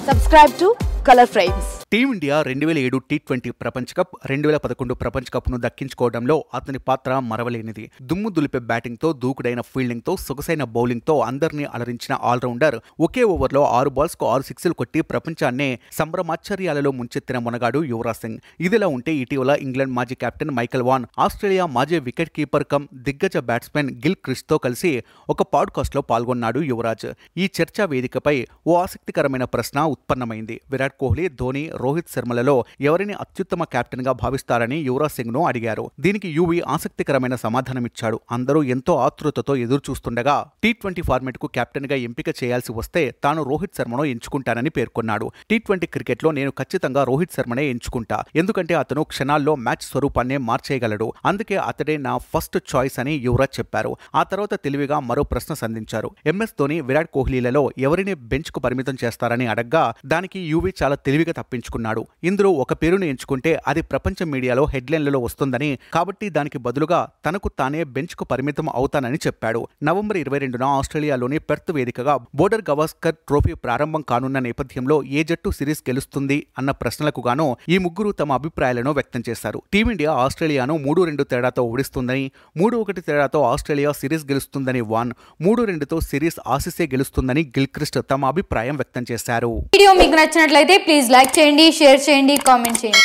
Subscribe to Color Frames. Team India 2007 T20 ప్రపంచ cup 2011 ప్రపంచ కప్ను దక్కించుకోవడంలో అతని పాత్ర మరవలేనిది. దుమ్ము దులిపే బ్యాటింగ్తో, దూకుడైన ఫీల్డింగ్తో, సొగసైన బౌలింగ్తో అందరినీ అలరించిన ఆల్రౌండర్ ఒకే ఓవర్లో 6 బాల్స్కు 6 సిక్స్లు కొట్టి ప్రపంచాన్నే సంభ్రమాశ్చర్యాలలో ముంచెత్తిన మునగాడు యువరాజ్ సింగ్. ఇదిలా ఉంటే ఇటీవల ఇంగ్లాండ్ మాజీ కెప్టెన్ మైకెల్ వాన్, ఆస్ట్రేలియా మాజీ వికెట్ కీపర్ కమ్ దిగ్గజ బ్యాట్స్మెన్ గిల్ క్రిస్ట్తో కలిసి ఒక పాడ్కాస్ట్లో పాల్గొన్నాడు యువరాజ్. ఈ చర్చా వేదికపై ఓ ఆసక్తికరమైన ప్రశ్న ఉత్పన్నమైంది. విరాట్ కోహ్లీ, ధోని, రోహిత్ శర్మలలో ఎవరిని అత్యుత్తమ కెప్టెన్ గా భావిస్తారని యువరాజ్ సింగ్ ను అడిగారు. దీనికి యువి ఆసక్తికరమైన సమాధానమిచ్చాడు. అందరూ ఎంతో ఆతృతతో ఎదురు చూస్తుండగా టీ20 ఫార్మెట్ కు కెప్టెన్ గా ఎంపిక చేయాల్సి వస్తే తాను రోహిత్ శర్మను ఎంచుకుంటానని పేర్కొన్నాడు. టీ20 క్రికెట్ లో నేను ఖచ్చితంగా రోహిత్ శర్మనే ఎంచుకుంటా, ఎందుకంటే అతను క్షణాల్లో మ్యాచ్ స్వరూపాన్నే మార్చేయగలడు. అందుకే అతడే నా ఫస్ట్ చాయిస్ అని యువరాజ్ చెప్పారు. ఆ తర్వాత తెలివిగా మరో ప్రశ్న సంధించారు. ఎంఎస్ ధోని, విరాట్ కోహ్లీలలో ఎవరిని బెంచ్ కు పరిమితం చేస్తారని అడగ్గా దానికి యువి చాలా తెలివిగా తప్పించుకున్నాడు. ఇందులో ఒక పేరును ఎంచుకుంటే అది ప్రపంచ మీడియాలో హెడ్లైన్లలో వస్తుందని, కాబట్టి దానికి బదులుగా తనకు తానే బెంచ్ కు పరిమితం అవుతానని చెప్పాడు. నవంబర్ 22న ఆస్ట్రేలియాలోని పెర్త్ వేదికగా బోర్డర్ గవాస్కర్ ట్రోఫీ ప్రారంభం కానున్న నేపథ్యంలో ఏ జట్టు సిరీస్ గెలుస్తుంది అన్న ప్రశ్నలకు గాను ఈ ముగ్గురు తమ అభిప్రాయాలను వ్యక్తం చేశారు. టీమిండియా ఆస్ట్రేలియాను 3-2 తేడాతో ఓడిస్తుందని, 3-1 తేడాతో ఆస్ట్రేలియా సిరీస్ గెలుస్తుందని వాన్, 3-2తో సిరీస్ ఆసీసే గెలుస్తుందని గిల్క్రిస్ట్ తమ అభిప్రాయం వ్యక్తం చేశారు. వీడియో మీకు నచ్చినట్లయితే ప్లీజ్ లైక్ చేయండి, షేర్ చేయండి, కామెంట్ చేయండి.